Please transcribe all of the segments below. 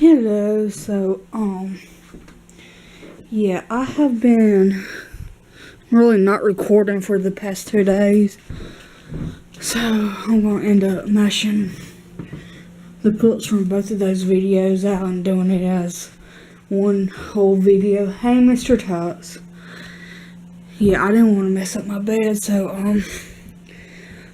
Hello, yeah, I have been really not recording for the past 2 days, so I'm gonna end up mashing the clips from both of those videos out and doing it as one whole video. Hey, Mr. Tux. Yeah, I didn't want to mess up my bed, so,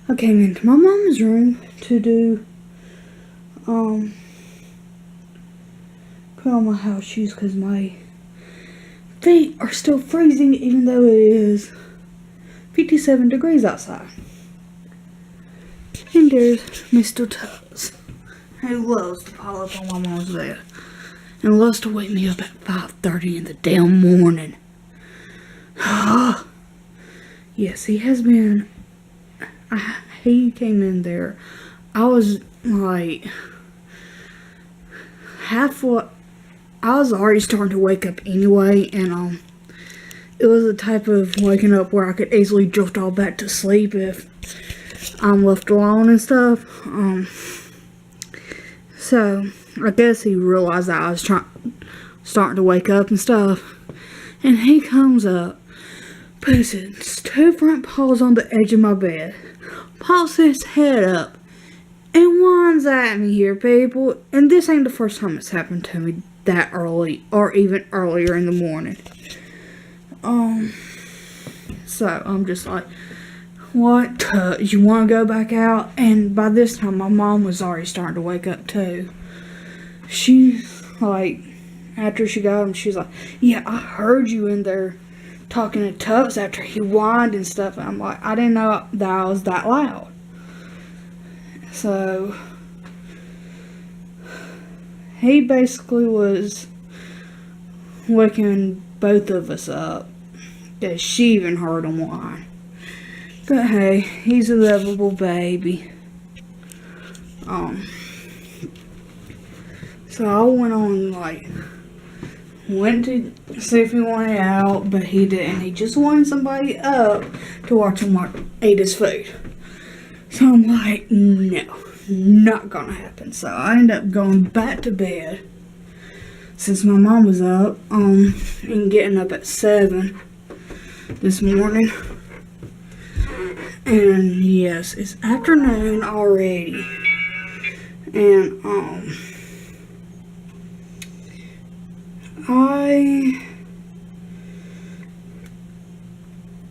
I came into my mom's room to do, put on my house shoes because my feet are still freezing even though it is 57 degrees outside. And there's Mr. Tubbs, who loves to pile up on my mom's bed and loves to wake me up at 5:30 in the damn morning. Yes, he has been. He came in there. I was like I was already starting to wake up anyway, and it was a type of waking up where I could easily drift all back to sleep if I'm left alone and stuff. So I guess he realized that I was starting to wake up and stuff, and he comes up, puts his two front paws on the edge of my bed, pops his head up, and whines at me here, people. And this ain't the first time it's happened to me that early, or even earlier in the morning. So I'm just like, what? You want to go back out? And by this time, my mom was already starting to wake up too. She, like, after she got him, she's like, yeah, I heard you in there talking to Tubbs after he whined and stuff. And I'm like, I didn't know that I was that loud. So he basically was waking both of us up, because she even heard him whine. But hey, he's a lovable baby. So I went to see if he wanted out, but he didn't. He just wanted somebody up to watch him eat his food. So I'm like, no, not gonna happen. So I ended up going back to bed since my mom was up, and getting up at 7 this morning. And yes, it's afternoon already. And I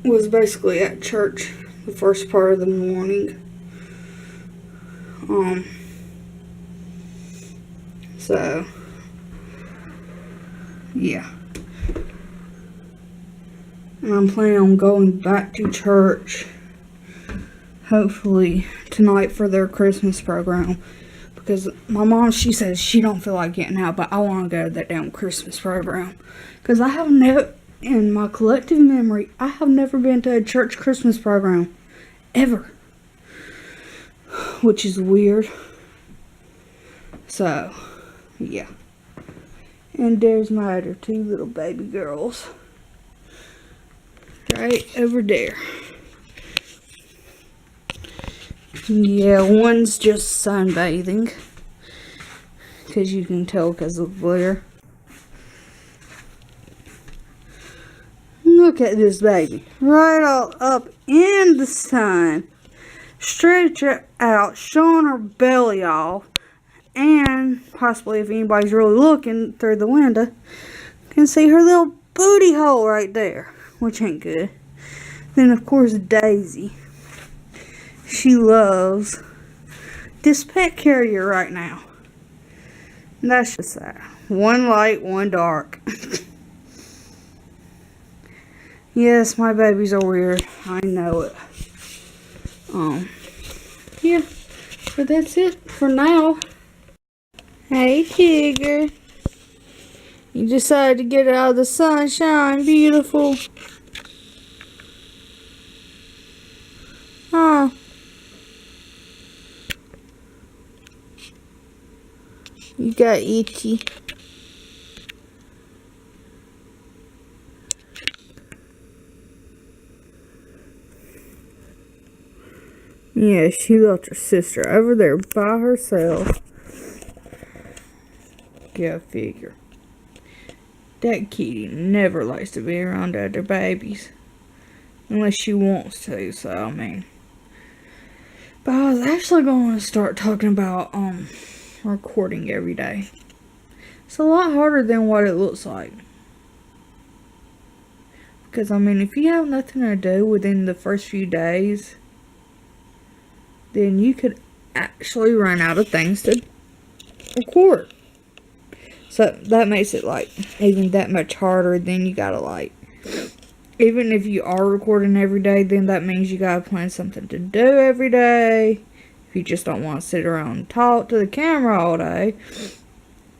was basically at church the first part of the morning. So yeah. And I'm planning on going back to church hopefully tonight for their Christmas program, because my mom, she says she don't feel like getting out, but I want to go to that damn Christmas program, because I have never, in my collective memory, I have never been to a church Christmas program ever, which is weird. So yeah. And there's my other two little baby girls right over there. Yeah, one's just sunbathing, because you can tell because of the glare. Look at this baby, right all up in the sun, stretch her out, showing her belly off, and possibly, if anybody's really looking through the window, can see her little booty hole right there, which ain't good. Then of course Daisy, she loves this pet carrier right now. And that's just that. One light, one dark. Yes, my babies are weird. I know it. Yeah. But that's it for now. Hey, Tigger. You decided to get out of the sunshine. Beautiful. Oh. You got itchy. Yeah, she left her sister over there by herself. Go figure. That kitty never likes to be around other babies. Unless she wants to, so I mean. But I was actually going to start talking about recording every day. It's a lot harder than what it looks like. Because I mean, if you have nothing to do within the first few days, then you could actually run out of things to record. So that makes it like even that much harder. Then you gotta like, even if you are recording every day, then that means you gotta plan something to do every day. If you just don't want to sit around and talk to the camera all day.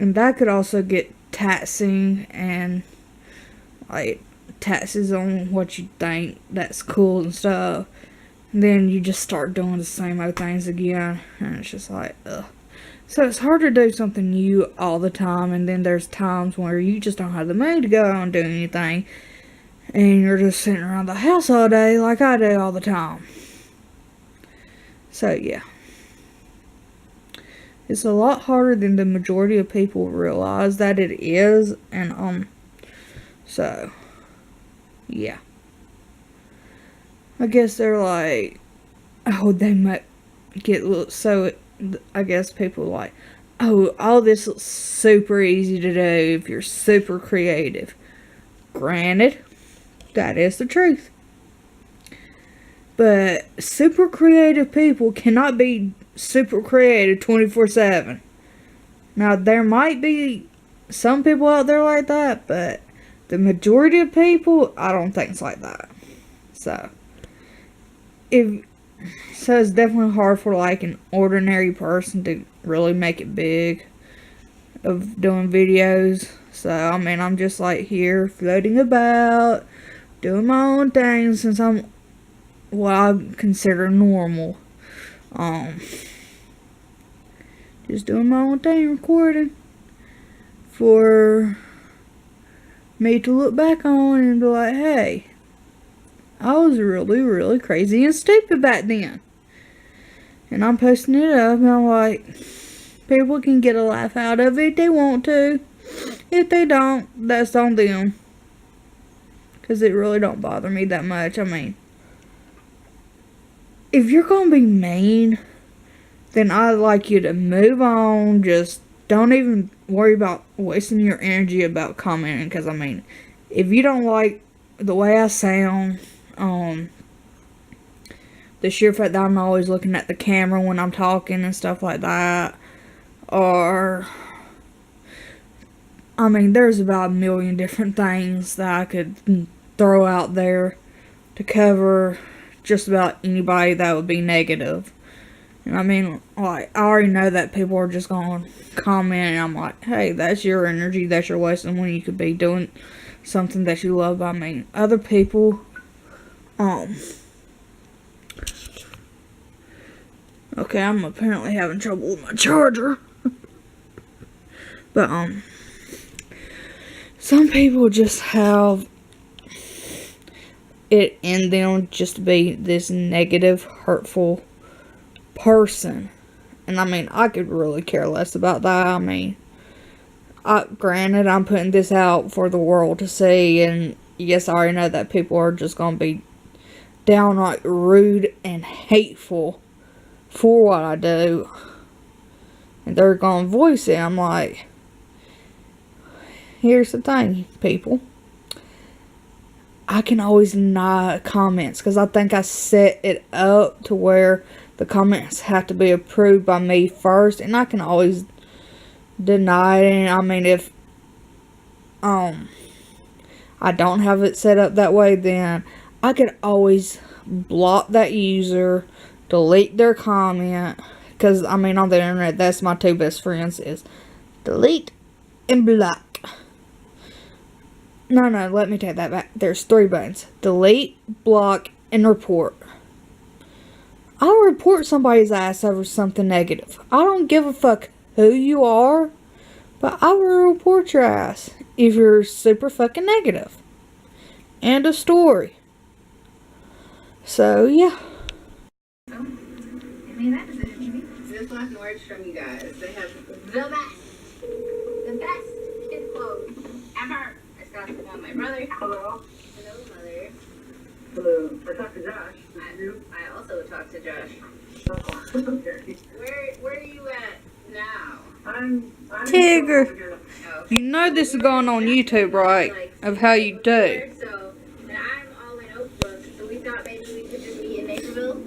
And that could also get taxing, and like taxes on what you think that's cool and stuff. And then you just start doing the same old things again, and it's just like, ugh. So it's hard to do something new all the time, and then there's times where you just don't have the money to go out and do anything, and you're just sitting around the house all day like I do all the time. So yeah. It's a lot harder than the majority of people realize that it is, and so yeah. I guess they're like, oh, they might get so, I guess people are like, oh, all this looks super easy to do if you're super creative. Granted, that is the truth. But super creative people cannot be super creative 24/7. Now, there might be some people out there like that, but the majority of people, I don't think it's like that. So it's definitely hard for like an ordinary person to really make it big of doing videos. So I mean, I'm just like here floating about, doing my own thing since I'm what I consider normal. Just doing my own thing, recording for me to look back on and be like, hey, I was really, really crazy and stupid back then. And I'm posting it up, and I'm like, people can get a laugh out of it if they want to. If they don't, that's on them. Because it really don't bother me that much. I mean, if you're going to be mean, then I'd like you to move on. Just don't even worry about wasting your energy about commenting. Because, I mean, if you don't like the way I sound, the sheer fact that I'm always looking at the camera when I'm talking and stuff like that, or, I mean, there's about a million different things that I could throw out there to cover just about anybody that would be negative. And I mean, like, I already know that people are just going to comment, and I'm like, hey, that's your energy that you're wasting when you could be doing something that you love. I mean, other people, okay, I'm apparently having trouble with my charger. But, some people just have it in them just to be this negative, hurtful person. And I mean, I could really care less about that. I mean, granted, I'm putting this out for the world to see, and yes, I already know that people are just going to be downright rude and hateful for what I do, and they're going to voice it. I'm like, here's the thing, people. I can always deny comments because I think I set it up to where the comments have to be approved by me first, and I can always deny it. And I mean, if I don't have it set up that way, then I could always block that user, delete their comment, because I mean, on the internet, that's my two best friends, is delete and block. No, let me take that back. There's 3 buttons. Delete, block, and report. I'll report somebody's ass over something negative. I don't give a fuck who you are, but I will report your ass if you're super fucking negative. End of story. So, yeah. I mean, that's it. Just so I can watch from you guys. They have the best brother. Hello? Hello, mother. Hello. I talked to Josh. I also talked to Josh. Oh, okay. Where are you at now? I'm Tigger. over here. Oh. You know this is going on YouTube, right? Of how you do. So, and I'm all in Oakbrook, so we thought maybe we could just meet in Naperville.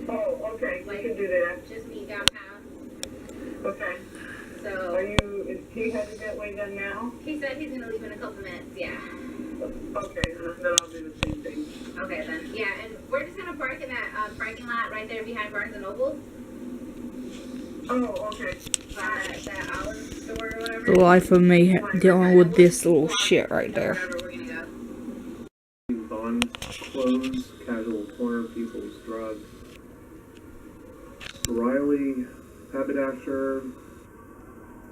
Oh, okay. We can do that. Just meet downtown. Okay. So, Is he headed that way then now? he said he's gonna leave in a couple minutes, yeah. Okay, then I'll do the same thing. Okay then, yeah, and we're just gonna park in that parking lot right there behind Barnes and Noble. Oh, okay. That Olive store or whatever. The life of me dealing with this little shit right there. Wherever we're gonna go. Bond clothes, casual corner, people's drugs. Riley, Haberdasher,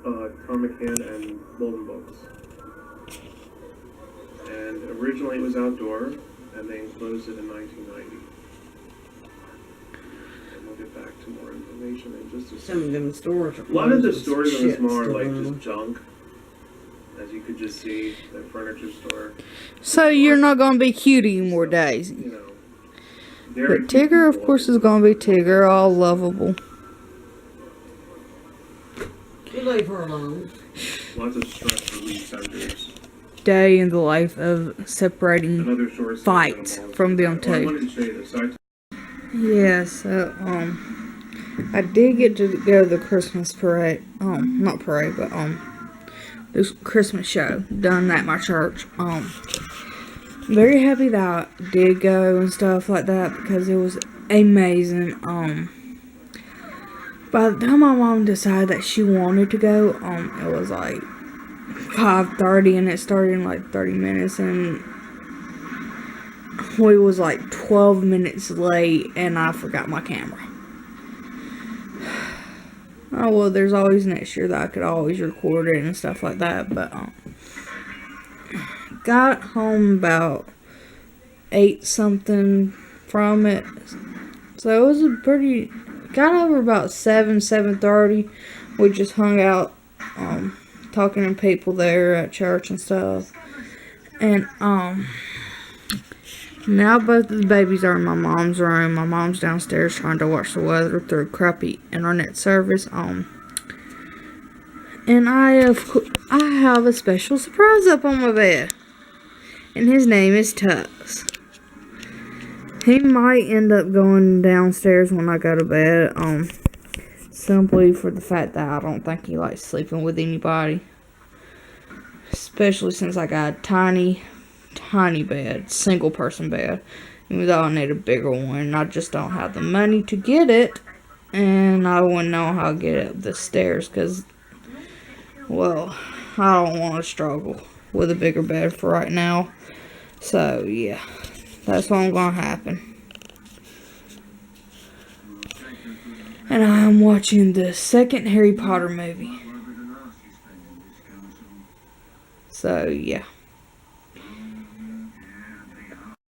Tom McCann, and Bolden Books. And originally it was outdoor, and they enclosed it in 1990. And we'll get back to more information in just a Some of second. them stores are A lot of the closed. stores in the Shit's small are still like in just them. junk. As you could just see, the furniture store, So you're not gonna be cute anymore, Daisy. you know. very But few Tigger, of people course, in is gonna be Tigger, all lovable. You leave her alone. Lots of stress relief centers. Day in the life of separating. Another source of Fights animals. from them Well, I two. wanted to show you this. Yeah, so, I did get to go to the Christmas parade, not parade, but, this Christmas show done at my church. Very happy that I did go and stuff like that because it was amazing. By the time my mom decided that she wanted to go, it was like 5:30 and it started in like 30 minutes and we was like 12 minutes late and I forgot my camera. Oh well, there's always next year that I could always record it and stuff like that, but got home about 8 something from it. So it was a pretty, got over about 7:30. We just hung out talking to people there at church and stuff. And now both of the babies are in my mom's room. My mom's downstairs trying to watch the weather through crappy internet service. And I have a special surprise up on my bed. And his name is Tux. He might end up going downstairs when I go to bed. Simply for the fact that I don't think he likes sleeping with anybody. Especially since I got a tiny bed, single person bed. Even though I need a bigger one, I just don't have the money to get it. And I wouldn't know how to get it up the stairs because, well, I don't want to struggle with a bigger bed for right now. So, yeah, that's what's going to happen. And I'm watching the second Harry Potter movie. So, yeah.